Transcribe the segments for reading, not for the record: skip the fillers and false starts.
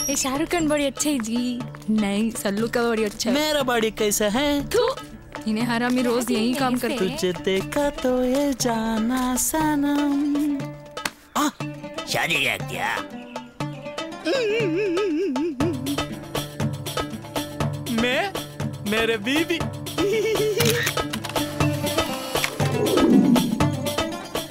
ये शाहरुख खान बड़ी अच्छा है जी। नहीं, सल्लू का बड़ी अच्छा है। मेरा बॉडी कैसा है? इन्हें हरामी रोज यही काम करते हैं। तुझे देखा तो ये जाना सनम। शादी क्या? मैं मेरे बीबी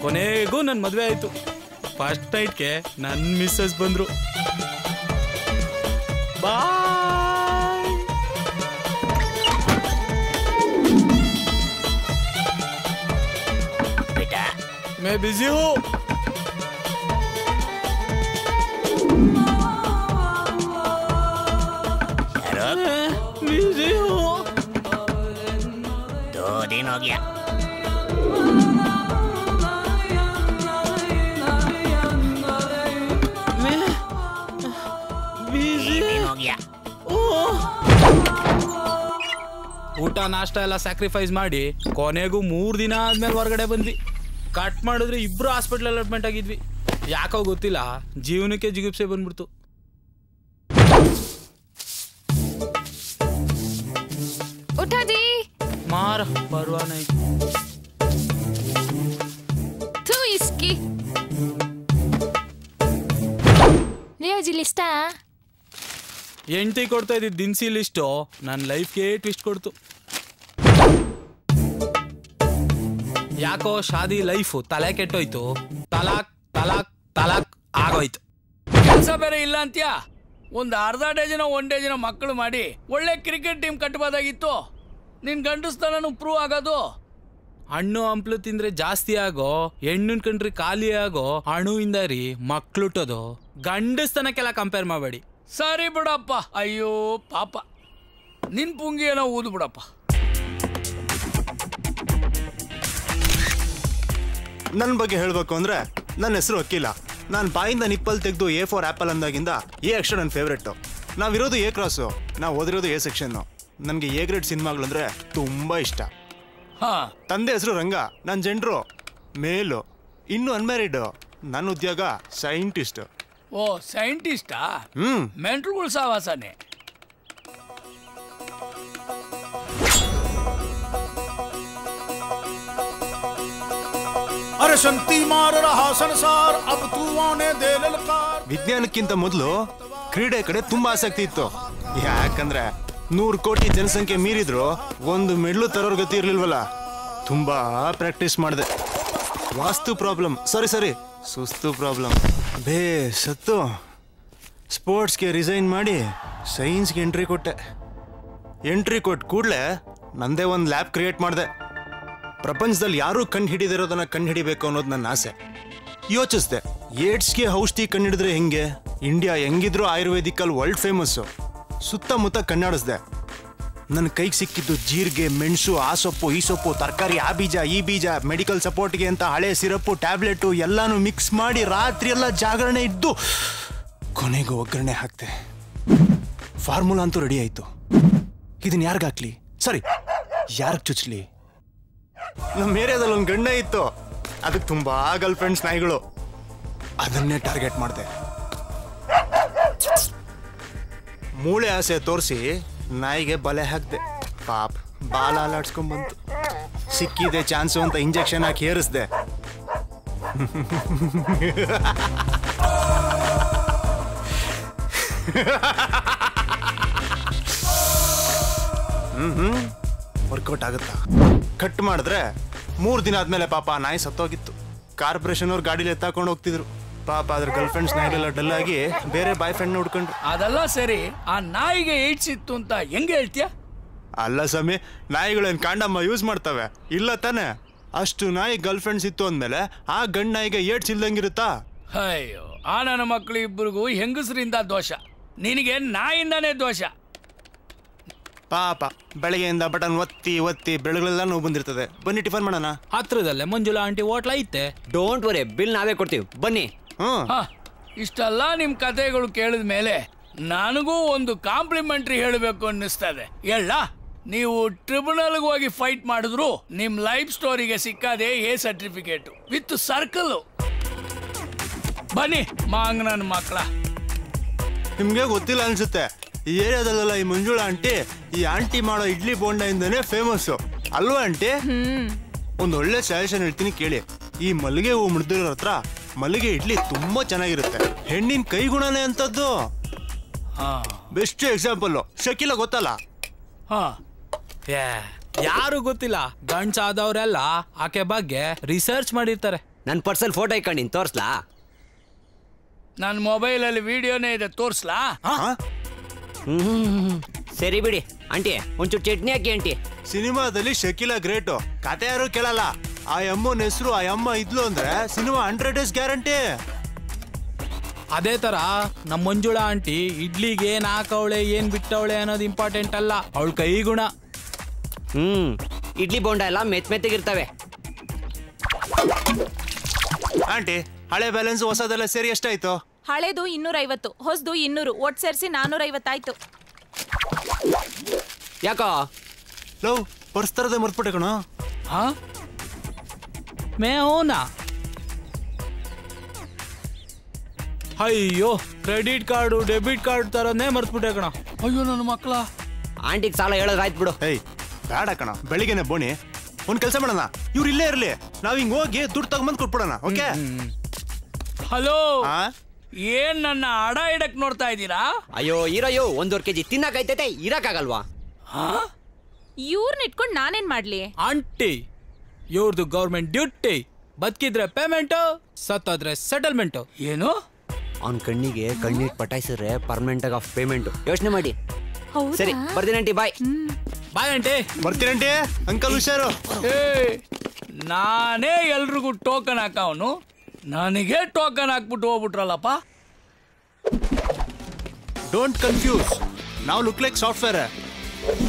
ಕೊನೆಗೂ ನನ್ನ ಮದುವೆ ಆಯ್ತು. ಫಸ್ಟ್ ನೈಟ್ಗೆ ನನ್ನ ಮಿಸ್ಸಸ್ ಬಂದ್ರು. ಬಾಯ್. बेटा मैं बिजी हूँ. बिजी हूँ. 2 दिन हो गया. ಊಟ ನಾಷ್ಟ ಎಲ್ಲ ಸ್ಯಾಕ್ರಿಫೈಸ್ ಮಾಡಿ ಕೊನೆಗೂ 3 ದಿನ ಆದ್ಮೇಲೆ ಹೊರಗಡೆ ಬಂದ್ವಿ. ಕಟ್ ಮಾಡಿದ್ರೆ ಇಬ್ರು ಹಾಸ್ಪಿಟಲ್ ಅಡ್ಮಿಟ್ ಆಗಿದ್ವಿ. ಯಾಕೋ ಗೊತ್ತಿಲ್ಲ, ಜೀವನಕ್ಕೆ ಜಿಗುಪ್ಸೆ ಬಂದ್ಬಿಡ್ತು. उठा जी। मार परवाह नहीं. तू इसकी लियो जी लिस्टा. ಎಂಟಿ ಕೊಡ್ತಾ ಇದ್ದಿದ್ದು ದಿನಸಿ ಲಿಸ್ಟು ನನ್ನ ಲೈಫ್ಗೆ ಟ್ವಿಸ್ಟ್ ಕೊಡ್ತು. ಯಾಕೋ ಶಾದಿ ಲೈಫು ತಲೆ ಕೆಟ್ಟೋಯ್ತು. ತಲಾಕ್ ತಲಾಕ್ ತಲಾಕ್ ಆಗೋಯ್ತು. ಕೆಲಸ ಬೇರೆ ಇಲ್ಲ ಅಂತ್ಯಾ? ಒಂದು ಅರ್ಧ ಡಜನ 1 ಡಜನ ಮಕ್ಕಳು ಮಾಡಿ ಒಳ್ಳೆ ಕ್ರಿಕೆಟ್ ಟೀಮ್ ಕಟ್ಟಬಹುದಾಗಿತ್ತು. ನಿನ್ ಗಂಡಸ್ತನೂ ಪ್ರೂವ್ ಆಗೋದು. ಹಣ್ಣು ಹಂಪ್ಲು ತಿಂದ್ರೆ ಜಾಸ್ತಿ ಆಗೋ, ಹೆಣ್ಣಿನ ಕಂಡ್ರಿ ಖಾಲಿ ಆಗೋ ಹಣ್ಣುವಿಂದ ರೀ ಮಕ್ಳುಟ್ಟೋದು. ಗಂಡಸ್ತನಕ್ಕೆಲ್ಲ ಕಂಪೇರ್ ಮಾಡಬೇಡಿ. ಸರಿ ಬಿಡಪ್ಪ. ಅಯ್ಯೋ ಪಾಪ, ನಿನ್ ಪುಂಗಿ ಏನೋ ಊದು ಬಿಡಪ್ಪ. ನನ್ನ ಬಗ್ಗೆ ಹೇಳಬೇಕು ಅಂದ್ರೆ ನನ್ನ ಹೆಸರು ವಕೀಲ. ನಾನು ಬಾಯಿಂದ ನಿಪ್ಪಲ್ ತೆಗೆದು A4 ಆ್ಯಪಲ್ ಅಂದಾಗಿಂದ A ಅಕ್ಷರ ನನ್ನ ಫೇವ್ರೆಟ್ಟು. ನಾವಿರೋದು A ಕ್ರಾಸು, ನಾವು ಓದಿರೋದು A ಸೆಕ್ಷನ್ನು. ನನಗೆ A ಗ್ರೇಡ್ ಸಿನಿಮಾಗಳಂದ್ರೆ ತುಂಬ ಇಷ್ಟ. ತಂದೆ ಹೆಸರು ರಂಗ, ನನ್ನ ಜೆಂಡ್ರು ಮೇಲು, ಇನ್ನೂ ಅನ್ಮ್ಯಾರಿಡ್. ನನ್ನ ಉದ್ಯೋಗ ಸೈಂಟಿಸ್ಟ್. ಓ ಸೈಂಟಿಸ್ಟಾ? ಮೆಂಟ್ರುಗಳು ಸಾವಾಸನೆ. अरे शक्ति मार रहा संसार अब तू आने दे ललकार. ವಿಜ್ಞಾನಕ್ಕಿಂತ ಮೊದಲು ಕ್ರೀಡೆ ಕಡೆ ತುಂಬಾ ಆಸಕ್ತಿ ಇತ್ತು. ಯಾಕಂದ್ರೆ 100 ಕೋಟಿ ಜನಸಂಖ್ಯೆ ಮೀರಿದ್ರು ಒಂದು ಮೆಡ್ಲು ತರೋರ್ ಗತಿ ಇರ್ಲಿಲ್ವಲ್ಲ. ತುಂಬಾ ಪ್ರಾಕ್ಟೀಸ್ ಮಾಡಿದೆ. ವಾಸ್ತು ಪ್ರಾಬ್ಲಮ್, ಸರಿ ಸುಸ್ತು ಪ್ರಾಬ್ಲಮ್ ಬೇಸತ್ತು. ಸ್ಪೋರ್ಟ್ಸ್ಗೆ ರಿಸೈನ್ ಮಾಡಿ ಸೈನ್ಸ್ಗೆ ಎಂಟ್ರಿ ಕೊಟ್ಟೆ. ಎಂಟ್ರಿ ಕೊಟ್ಟು ಕೂಡಲೇ ನಂದೇ ಒಂದು ಲ್ಯಾಬ್ ಕ್ರಿಯೇಟ್ ಮಾಡಿದೆ. ಪ್ರಪಂಚದಲ್ಲಿ ಯಾರೂ ಕಂಡು ಹಿಡಿದಿರೋದನ್ನ ಕಂಡು ಹಿಡಿಬೇಕು ಅನ್ನೋದು ನನ್ನ ಆಸೆ. ಯೋಚಿಸ್ದೆ, ಏಡ್ಸ್ಗೆ ಔಷಧಿ ಕಂಡು ಹಿಡಿದ್ರೆ ಹೆಂಗೆ? ಇಂಡಿಯಾ ಹೆಂಗಿದ್ರು ಆಯುರ್ವೇದಿಕಲ್ಲಿ ವರ್ಲ್ಡ್ ಫೇಮಸ್ಸು. ಸುತ್ತಮುತ್ತ ಕಣ್ಣಾಡಿಸ್ದೆ. ನನ್ನ ಕೈಗೆ ಸಿಕ್ಕಿದ್ದು ಜೀರಿಗೆ, ಮೆಣಸು, ಆ ಸೊಪ್ಪು, ಈ ಸೊಪ್ಪು, ತರಕಾರಿ, ಆ ಬೀಜ, ಈ ಬೀಜ, ಮೆಡಿಕಲ್ ಸಪೋರ್ಟ್ಗೆ ಅಂತ ಹಳೆ ಸಿರಪ್ಪು, ಟ್ಯಾಬ್ಲೆಟು ಎಲ್ಲಾನು ಮಿಕ್ಸ್ ಮಾಡಿ ರಾತ್ರಿ ಎಲ್ಲ ಜಾಗರಣೆ ಇದ್ದು ಕೊನೆಗೂ ಒಗ್ಗರಣೆ ಹಾಕ್ತೆ. ಫಾರ್ಮುಲಾ ಅಂತೂ ರೆಡಿ ಆಯ್ತು. ಇದನ್ನ ಯಾರಿಗಾಕ್ಲಿ? ಸರಿ, ಯಾರಿಗೆ ಚುಚ್ಲಿ? ನಮ್ಮ ಏರಿಯಾದಲ್ಲಿ ಒಂದು ಗಂಡ ಇತ್ತು, ಅದಕ್ಕೆ ತುಂಬಾ ಗರ್ಲ್ ಫ್ರೆಂಡ್ಸ್ ನಾಯಿಗಳು. ಅದನ್ನೇ ಟಾರ್ಗೆಟ್ ಮಾಡಿದೆ. ಮೂಳೆ ಆಸೆ ತೋರಿಸಿ ನಾಯಿಗೆ ಬಲೆ ಹಾಕ್ದೆ. ಪಾಪ ಬಾಲ ಅಲಾಡ್ಸ್ಕೊಂಡ್ ಬಂತು. ಸಿಕ್ಕಿದೆ ಚಾನ್ಸು ಅಂತ ಇಂಜೆಕ್ಷನ್ ಹಾಕಿ ಏರಿಸ್ದೆ. ವರ್ಕೌಟ್ ಆಗುತ್ತಾ? ಕಟ್ ಮಾಡಿದ್ರೆ 3 ದಿನ ಆದ್ಮೇಲೆ ಪಾಪ ನಾಯಿ ಸತ್ತೋಗಿತ್ತು. ಕಾರ್ಪೊರೇಷನ್ ಅವ್ರು ಗಾಡಿಲಿ ಎತ್ತಾಕೊಂಡು ಹೋಗ್ತಿದ್ರು. ಪಾಪ ಅದ್ರ ಗರ್ಲ್ ಫ್ರೆಂಡ್ಸ್ ನಾಯಿಗೆಲ್ಲ ಡಲ್ ಆಗಿ ಬೇರೆ ಬಾಯ್ ಫ್ರೆಂಡ್ ಹುಡ್ಕೊಂಡ್ರು. ಅದೆಲ್ಲ ಸರಿ, ಆ ನಾಯಿಗೆ ಏಡ್ಸ್ ಇತ್ತು ಅಂತ ಹೆಂಗೆ ಹೇಳ್ತೀಯ? ಅಲ್ಲ ಸ್ವಾಮಿ, ನಾಯಿಗಳೇನು ಕಾಂಡಮ್ಮ ಯೂಸ್ ಮಾಡ್ತವೆ? ಇಲ್ಲ ತಾನೆ. ಅಷ್ಟು ನಾಯಿ ಗರ್ಲ್ ಫ್ರೆಂಡ್ಸ್ ಇತ್ತು ಅಂದ್ಮೇಲೆ ಆ ಗಂಡ ನಾಯಿಗೆ ಏಡ್ಸ್ ಇಲ್ದಂಗಿರುತ್ತಾ? ಅಯ್ಯೋ, ಆ ನನ್ನ ಮಕ್ಕಳು ಇಬ್ಬರಿಗೂ ಹೆಂಗಸರಿಂದ ದೋಷ, ನಿನಗೆ ನಾಯಿಂದಾನೇ ದೋಷ. ಪಾಪ ಬೆಳಗ್ಗೆಯಿಂದ ಬಟನ್ ಒತ್ತಿ ಒತ್ತಿ ಬೆಳಗಳೆಲ್ಲ ನೋವು ಬಂದಿರ್ತದೆ. ಬನ್ನಿ ಟಿಫನ್ ಮಾಡೋಣ. ಹತ್ರದಲ್ಲೇ ಮಂಜುಳಾ ಆಂಟಿ ಹೋಟ್ಲ ಐತೆ. ಡೋಂಟ್ ವರಿ, ಬಿಲ್ ನಾವೇ ಕೊಡ್ತೀವಿ, ಬನ್ನಿ. ಇಷ್ಟೆಲ್ಲ ನಿಮ್ ಕಥೆಗಳು ಕೇಳಿದ ಮೇಲೆ ನನಗೂ ಒಂದು ಕಾಂಪ್ಲಿಮೆಂಟ್ರಿ ಹೇಳಬೇಕು ಅನ್ನಿಸ್ತದೆ. ಹೇಳ, ನೀವು ಟ್ರಿಬ್ಯುನಲ್ಗೆ ಹೋಗಿ ಫೈಟ್ ಮಾಡಿದ್ರು ನಿಮ್ ಲೈಫ್ ಸ್ಟೋರಿಗೆ ಸಿಕ್ಕದೆ A ಸರ್ಟಿಫಿಕೇಟ್ ವಿತ್ ಸರ್ಕಲ್. ಬನ್ನಿ ಮಾಂಗ್ ನನ್ನ ಮಕ್ಕಳ. ನಿಮ್ಗೆ ಗೊತ್ತಿಲ್ಲ ಅನ್ಸುತ್ತೆ, ಈ ಏರಿಯಾದಲ್ಲೆಲ್ಲ ಈ ಮಂಜುಳಾ ಆಂಟಿ ಈ ಆಂಟಿ ಮಾಡೋ ಇಡ್ಲಿ ಬೋಂಡ ಇಂದನೇ ಫೇಮಸ್ ಅಲ್ವಾ ಆಂಟಿ? ಒಂದೊಳ್ಳೆ ಸಜೆಷನ್ ಹೇಳ್ತೀನಿ ಕೇಳಿ. ಈ ಮಲ್ಲಿಗೆ ಹೂ ಮುಡ್ದಿರೋ ಹತ್ರ ಮಲ್ಲಿಗೆ ಇಡ್ಲಿ ತುಂಬಾ ಚೆನ್ನಾಗಿರುತ್ತೆ. ಹೆಣ್ಣಿನ ಕೈಗುಣನೇ ಅಂತದ್ದು. ಬೆಸ್ಟ್ ಎಕ್ಸಾಂಪಲ್ ಶಕೀಲ ಗೊತ್ತಲ್ಲ? ಯಾರು ಗೊತ್ತಿಲ್ಲ, ಗಂಡ್ಸಾದವ್ರೆಲ್ಲ ಆಕೆ ಬಗ್ಗೆ ರಿಸರ್ಚ್ ಮಾಡಿರ್ತಾರೆ. ನನ್ನ ಪರ್ಸಲ್ ಫೋಟೋ ಇಟ್ಕೊಂಡು ನೀನು ತೋರಿಸ್ಲಾ? ನನ್ನ ಮೊಬೈಲಲ್ಲಿ ವಿಡಿಯೋನೇ ಇದೆ, ತೋರಿಸ್ಲಾ? ಸರಿ ಬಿಡಿ ಆಂಟಿ, ಒಂಚೂರು ಚಟ್ನಿ ಹಾಕಿ ಆಂಟಿ. ಸಿನಿಮಾದಲ್ಲಿ ಶಕೀಲ ಗ್ರೇಟು, ಕತೆ ಯಾರು ಕೇಳಲ್ಲ. ಆ ಅಮ್ಮನ ಹೆಸರು ಆ ಅಮ್ಮ ಇದ್ಲು ಅಂದ್ರೆ ಸಿನಿಮಾ 100 days ಗ್ಯಾರಂಟಿ. ಅದೇ ತರ ನಮ್ಮ ಮಂಜುಳಾ ಆಂಟಿ ಇಡ್ಲಿಗೆ ಏನ್ ಹಾಕವಳೆ ಏನ್ ಬಿಟ್ಟವಳೆ ಅನ್ನೋದು ಇಂಪಾರ್ಟೆಂಟ್ ಅಲ್ಲ, ಅವಳ ಕೈಗುಣ. ಇಡ್ಲಿ ಬೋಂಡ ಎಲ್ಲ ಮೆತ್ತಗಿರ್ತವೆ. ಆಂಟಿ ಹಳೆ ಬ್ಯಾಲೆನ್ಸ್ ಹೊಸದೆಲ್ಲ ಸೇರಿ ಎಷ್ಟಾಯ್ತು? ಹಳೇದು 250, ಹೊಸದು 200, ಒಟ್ಟು ಸೇರಿಸಿ 450 ಆಯ್ತು. ಯಾಕೋ ಲವ್ ಪರ್ಸ್ ತರದೆ ಮರ್ತ್ಬಿಟ್ಟೆ ಕಣ. ಮೇನಾ ಅಯ್ಯೋ, ಕ್ರೆಡಿಟ್ ಕಾರ್ಡು ಡೆಬಿಟ್ ಕಾರ್ಡ್ ತರನೇ ಮರ್ತ್ಬಿಟ್ಟೆ ಕಣ. ಅಯ್ಯೋ ನನ್ನ ಮಕ್ಕಳ, ಆಂಟಿಗೆ ಸಾಲ ಹೇಳೋದು ಆಯ್ತು ಬಿಡು. ಏಯ್ ಬೇಡ ಕಣ, ಬೆಳಿಗ್ಗೆನೆ ಬೋಣಿ. ಒಂದ್ ಕೆಲಸ ಮಾಡೋಣ, ಇವ್ರು ಇಲ್ಲೇ ಇರ್ಲಿ, ನಾವ್ ಹಿಂಗ್ ಹೋಗಿ ದುಡ್ಡು ತಗೊಂಬಂದ್ ಕೊಟ್ಬಿಡೋಣ. ಓಕೆ? ಹಲೋ, ಏನ್ ನನ್ನ ಅಡ ಇಡಕ್ ನೋಡ್ತಾ ಇದ್ದೀರಾ? ಅಯ್ಯೋ ಇರಯ್ಯೋ, 1.5 kg ತಿನ್ನಕೈತೈತೆ, ಇರಕ್ಕಾಗಲ್ವಾ? ಇವ್ರನ್ನ ಇಟ್ಕೊಂಡು ನಾನೇನ್ ಮಾಡ್ಲಿ? ಆಂಟಿ ಇವ್ರದ್ದು ಗೌರ್ಮೆಂಟ್ ಡ್ಯೂಟಿ, ಬದುಕಿದ್ರೆ ಪೇಮೆಂಟು, ಸತ್ತೋದ್ರೆ ಸೆಟಲ್ಮೆಂಟು. ಏನು? ಅವ್ನ ಕಣ್ಣಿಗೆ ಕಣ್ಣಿಟ್ ಪಟಾಯಿಸಿದ್ರೆ ಪರ್ಮನೆಂಟ್ ಆಗಿ ಪೇಮೆಂಟ್. ಯೋಚನೆ ಮಾಡಿ. ಸರಿ ಬರ್ತೀನಿ ಆಂಟಿ, ಬಾಯ್. Bye aunty. ಬರ್ತೀನಿ ಆಂಟಿ. ಅಂಕಲ್ ಹುಷಾರು. ನಾನೇ ಎಲ್ರಿಗೂ ಟೋಕನ್ ಹಾಕವನು, ನನಗೆ ಟೋಕನ್ ಹಾಕ್ಬಿಟ್ಟು ಹೋಗ್ಬಿಟ್ರಲ್ಲಪ್ಪ. ಡೋಂಟ್ ಕನ್ಫ್ಯೂಸ್, ನಾವು look like software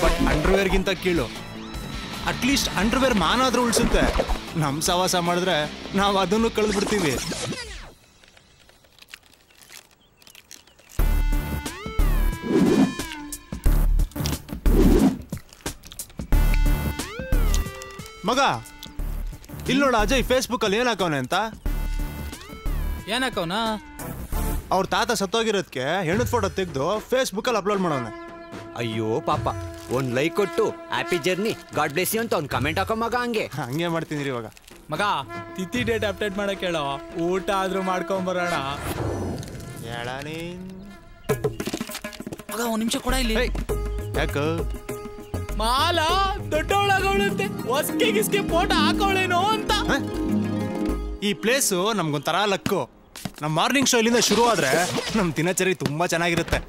but underwear ಗಿಂತ ಕೀಳು. ಅಟ್ಲೀಸ್ಟ್ ಅಂಡರ್ವೇರ್ ಮಾನಾದ್ರೂ ಉಳಿಸುತ್ತೆ. ನಮ್ ಸವಾಸ ಮಾಡಿದ್ರೆ ನಾವು ಅದನ್ನು ಕಳೆದು ಬಿಡ್ತೀವಿ. ಮಗ ಇಲ್ಲಿ ನೋಡ, ಅಜಯ್ ಫೇಸ್ಬುಕ್ ಅಲ್ಲಿ ಏನ್ ಹಾಕವನೆ ಅಂತ. ಏನಕ್ಕವನ? ಅವ್ರ ತಾತ ಸತ್ತೋಗಿರೋದಕ್ಕೆ ಹೆಣ್ಣದ ಫೋಟೋ ತೆಗೆದು ಫೇಸ್ಬುಕ್ ಅಲ್ಲಿ ಅಪ್ಲೋಡ್ ಮಾಡೋನೆ. ಅಯ್ಯೋ ಪಾಪ, ಒಂದ್ ಲೈಕ್ ಕೊಟ್ಟು happy journey God bless you ಅಂತ ಒಂದ್ ಕಮೆಂಟ್ ಹಾಕೋ ಮಗ. ಹಂಗೆ ಮಾಡ್ತೀನಿ ಇವಾಗ. ಮಗ ತಿಥಿ ಡೇಟ್ ಅಪ್ಡೇಟ್ ಮಾಡಕ್ ಹೇಳೋ, ಊಟ ಆದ್ರೂ ಮಾಡ್ಕೊಂಡ್ ಬರೋಣ. ಮಗ 1 ನಿಮಿಷ ಕೊಡ ಇಲ್ಲಿ. ಯಾಕ ಮಾಲಾ ದೊಡ್ಡವಳಾಗವಳಂತೆ, ಹೊಸ್ಕೆ ಗಿಸ್ಕೆ ಫೋಟೋ ಹಾಕವಳೇನೋ ಅಂತ. ಈ ಪ್ಲೇಸು ನಮ್ಗೊಂಥರ ಲಕ್ಕು. ನಮ್ ಮಾರ್ನಿಂಗ್ ಶೋ ಇಲ್ಲಿಂದ ಶುರು ಆದ್ರೆ ನಮ್ ದಿನಚರಿ ತುಂಬಾ ಚೆನ್ನಾಗಿರುತ್ತೆ.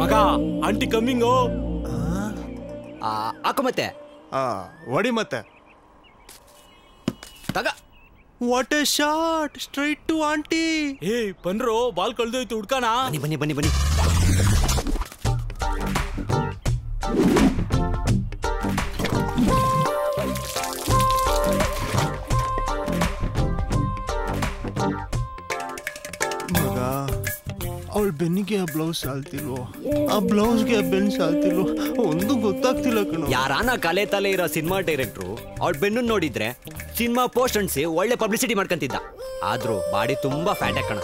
ಮಗ ಆಂಟಿ ಕಮ್ಮಿಂಗು. ಹಾಕು ಮತ್ತೆ ಹೊಡಿ ಮತ್ತೆ. ತಗ. What a shot, straight to aunty. ಏ ಬನ್ರೋ, ಬಾಲ್ ಕಳ್ದೋಯ್ತು, ಹುಡ್ಕಾನ. ಬನ್ನಿ ಬನ್ನಿ ಬನ್ನಿ. ಮಗ ಅವಳ ಬೆನ್ನಿಗೆ ಆ ಬ್ಲೌಸ್ ಸಾಲ್ತಿಲ್ವೋ, ಆ ಬ್ಲೌಸ್ಗೆ ಆ ಬೆನ್ ಸಾಲ್ತಿಲ್ವೋ, ಒಂದು ಗೊತ್ತಾಗ್ತಿಲ್ಲ ಕಣ. ಯಾರಾನ ಕಲೆ ತಲೆ ಇರೋ ಸಿನಿಮಾ ಡೈರೆಕ್ಟ್ರು ಅವಳ ಬೆನ್ನು ನೋಡಿದ್ರೆ ಸಿನಿಮಾ ಪೋಸ್ಟ್ ಅಂಟಿಸಿ ಒಳ್ಳೆ ಪಬ್ಲಿಸಿಟಿ ಮಾಡ್ಕೊಂತಿದ್ದ. ಆದ್ರೂ ಬಾಡಿ ತುಂಬಾ ಫ್ಯಾಟ್ ಹಾಕಣ.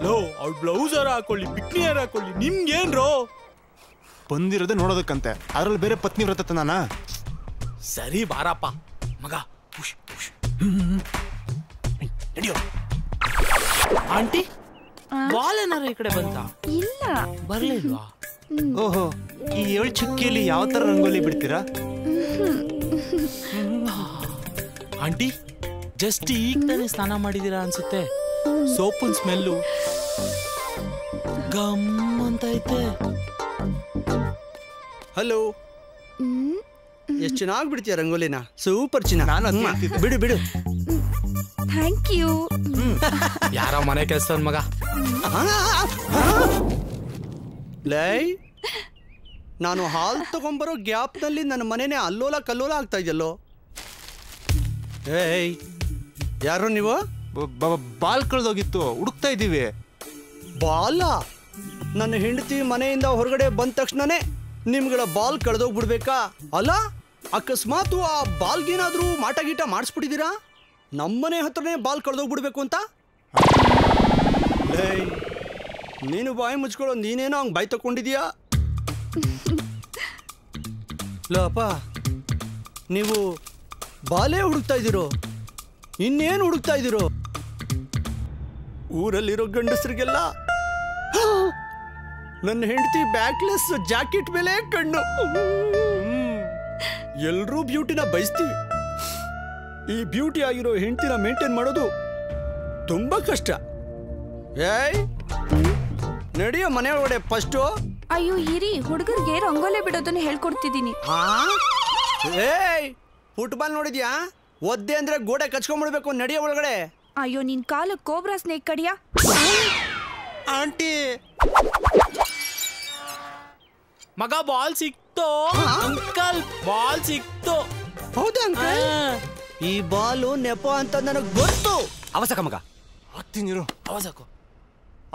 ಲೋ, ಅವಳ ಬ್ಲೌಸ್ ಯಾರ ಹಾಕೊಳ್ಳಿ, ಬಿಕ್ನಿ ಯಾರ ಹಾಕೊಳ್ಳಿ, ನಿಮ್ಗೇನ್ರೋ? ಬಂದಿರೋದೇ ನೋಡೋದಕ್ಕಂತೆ, ಅದ್ರಲ್ಲಿ ಬೇರೆ ಪತ್ನಿ ವ್ರತ ನಾನ. ಸರಿ ಬಾರಪ್ಪ ಮಗ. Push push. ನಡಿಯೋ. ಆಂಟಿ ಬಾಲ್ ಏನಾರ ಈ ಕಡೆ ಬಂತ? ಇಲ್ಲ, ಬರ್ಲಿಲ್ವಾ? ಓಹೋ, ಈ 7 ಚುಕ್ಕಿಯಲ್ಲಿ ಯಾವ ತರ ರಂಗೋಲಿ ಬಿಡ್ತೀರಾ? ಆಂಟಿ ಜಸ್ಟ್ ಈಗ ತಾನೇ ಸ್ನಾನ ಮಾಡಿದೀರಾ ಅನ್ಸುತ್ತೆ. ಸೋಪಿನ ಸ್ಮೆಲ್ಲು ಗಮ್ ಅಂತ ಐತೆ. ಹಲೋ, ಎಷ್ಟು ಚೆನ್ನಾಗಿ ಬಿಡ್ತೀಯ ರಂಗೋಲಿನ, ಸೂಪರ್ ಚಿನ್ನ. ನಾನು ಬಿಡು ಬಿಡು. Thank you. ಯಾರ ಮನೆ ಕೆಲಸ ಮಗ. ಲೈ, ನಾನು ಹಾಲ್ ತಗೊಂಬರೋ ಗ್ಯಾಪ್ನಲ್ಲಿ ನನ್ನ ಮನೆನೇ ಅಲ್ಲೋಲ ಕಲ್ಲೋಲ ಆಗ್ತಾ ಇದೆಯಲ್ಲೋ. ಏಯ್, ಯಾರು ನೀವು? ಬಾಲ್ ಕಳ್ದೋಗಿತ್ತು, ಹುಡುಕ್ತಾ ಇದ್ದೀವಿ. ಬಾಲ? ನನ್ನ ಹೆಂಡತಿ ಮನೆಯಿಂದ ಹೊರಗಡೆ ಬಂದ ತಕ್ಷಣನೇ ನಿಮ್ಗಳ ಬಾಲ್ ಕಳೆದೋಗ್ಬಿಡ್ಬೇಕಾ? ಅಲ್ಲ, ಅಕಸ್ಮಾತ್ ಆ ಬಾಲ್ಗೇನಾದ್ರೂ ಮಾಟ ಗೀಟ ಮಾಡಿಸ್ಬಿಟ್ಟಿದ್ದೀರಾ? ನಮ್ಮನೆ ಹತ್ರನೇ ಬಾಲ್ ಕಳೆದೋಗ್ಬಿಡ್ಬೇಕು ಅಂತ? ನೀನು ಬಾಯಿ ಮುಚ್ಕೊಳ್ಳೋ, ನೀನೇನೋ ಹಂಗೆ ಬಾಯಿ ತಕೊಂಡಿದ್ಯಾ? ಲಪ್ಪ, ನೀವು ಬಾಲೇ ಹುಡುಕ್ತಾ ಇದ್ದೀರೋ? ಇನ್ನೇನು ಹುಡುಕ್ತಾ ಇದ್ದೀರೋ? ಊರಲ್ಲಿರೋ ಗಂಡಸರಿಗೆಲ್ಲ ನನ್ನ ಹೆಂಡತಿ ಬ್ಯಾಕ್ಲೆಸ್ ಜಾಕೆಟ್ ಮೇಲೆ ಕಣ್ಣು. ಎಲ್ಲರೂ ಬ್ಯೂಟಿನ ಬಯಸ್ತೀವಿ. ಈ ಬ್ಯೂಟಿ ಆಗಿರೋ ಹೆಂಡತಿನ ಮೇಂಟೈನ್ ಮಾಡೋದು ತುಂಬಾ ಕಷ್ಟ. ಏಯ್, ನಡಿಯೋ ಮನೆ ಒಳಗಡೆ ಫಸ್ಟು. ಅಯ್ಯೋ ಇರಿ, ಹುಡುಗರಿಗೆ ರಂಗೋಲೆ ಬಿಡೋದನ್ನ ಹೇಳ್ಕೊಡ್ತಿದ್ದೀನಿ. ಏಯ್, ಫುಟ್ಬಾಲ್ ನೋಡಿದ್ಯಾ? ಒದ್ದೆ ಅಂದ್ರೆ ಗೋಡೆ ಕಚ್ಕೊಂಡ್ಬಿಡ್ಬೇಕು. ನಡಿಯೋ ಒಳಗಡೆ. ಅಯ್ಯೋ ನಿನ್ ಕಾಲು ಕೋಬ್ರಾ ಸ್ನೇಕ್ ಕಡಿಯಾ? ಆಂಟಿ, ಮಗ ಬಾಲ್ ಸಿಕ್ತೋ? ಅಂಕಲ್ ಬಾಲ್ ಸಿಕ್ತೋ? ಹೌದಾ ಅಂಕಲ್? ಈ ಬಾಲು ನೆಪ ಅಂತ ನನಗ್ ಗೊತ್ತು. ಅವಸಕ ಮಗ, ಹತ್ತಿನಿರು. ಅವಸಕು.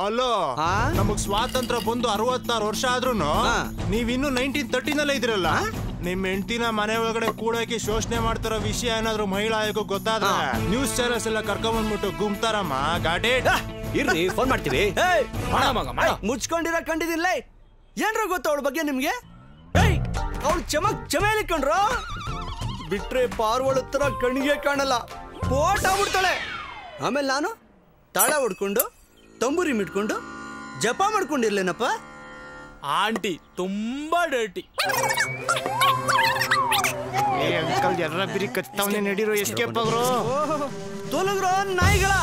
ಅಲ್ಲೋ, ನಮಗ್ ಸ್ವಾತಂತ್ರ್ಯ ಬಂದು 66 ವರ್ಷ ಆದ್ರೂನು ನೀವಿನ್ನು 1930 ಇದ್ರಲ್ಲ. ನಿಮ್ ಹೆಂಡತಿನ ಮನೆ ಒಳಗಡೆ ಕೂಡಕ್ಕೆ ಶೋಷಣೆ ಮಾಡ್ತಾರೋ ವಿಷಯ ಏನಾದ್ರು ಮಹಿಳಾ ಆಯೋಗ ಗೊತ್ತಾದ್ರೆ ನ್ಯೂಸ್ ಚಾನೆಲ್ಸ್ ಎಲ್ಲ ಕರ್ಕೊಂಡ್ಬಂದ್ಬಿಟ್ಟು ಗುಮ್ತಾರಮ್ಮ. ಗಾಡಿ ಇರ್ರಿ, ಫೋನ್ ಮಾಡ್ತೀವಿ. ಮುಚ್ಕೊಂಡಿರ ಕಂಡಿದಿಲ್ಲ. ಏನ್ರ ಗೊತ್ತ ಅವಳ ಬಗ್ಗೆ ನಿಮ್ಗೆ? ಅವಳು ಚಮೇಲಿ ಕಂಡ್ರು. ಬಿಟ್ರೆ ಪಾರ್ವಳ ಹತ್ರ ಕಣ್ಣಿಗೆ ಕಾಣಲ್ಲ, ಪೋಟ್ ಆಗ್ಬಿಡ್ತಾಳೆ. ಆಮೇಲೆ ನಾನು ತಾಳ ಹೊಡ್ಕೊಂಡು ತಂಬೂರಿ ಮಿಟ್ಕೊಂಡು ಜಪ ಮಾಡ್ಕೊಂಡಿರ್ಲೇನಪ್ಪ. ಆಂಟಿ ತುಂಬಾ ಡರ್ಟಿ. ಅಂಕಲ್ ಎರ್ರ ಬಿರಿ ಕತ್ತವನೇ ನಡೀರೋ ಎಸ್ಕೇಪ್ ಆಗ್ರೋ. ತೋಲಗ್ರೋ ನಾಯಿಗಳ.